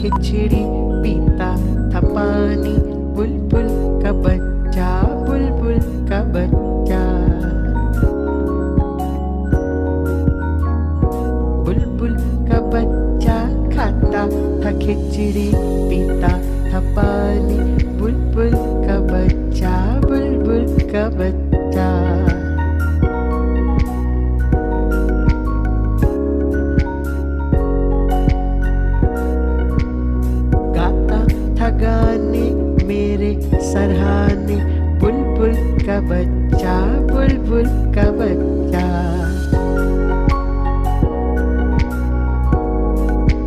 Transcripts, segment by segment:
खिचड़ी पीता था पानी। बुलबुल का बच्चा, बुलबुल का बच्चा। बुलबुल का बच्चा खाता था खिचड़ी पीता था पानी। बुलबुल का बच्चा, बुलबुल का बच्चा। गाता था गाने मेरे सरहाने। बुलबुल का बच्चा, बुलबुल का बच्चा।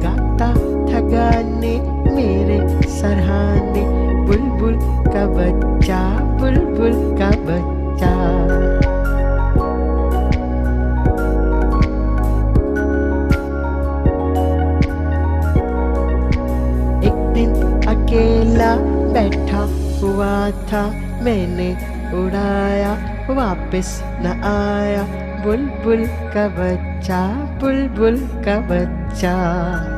गाता था गाने मेरे सरहाने। बुलबुल का बच्चा, बुलबुल का बच्चा। एक दिन अकेला बैठा हुआ था, मैंने उड़ाया वापस न आया। बुलबुल का बच्चा, बुलबुल का बच्चा।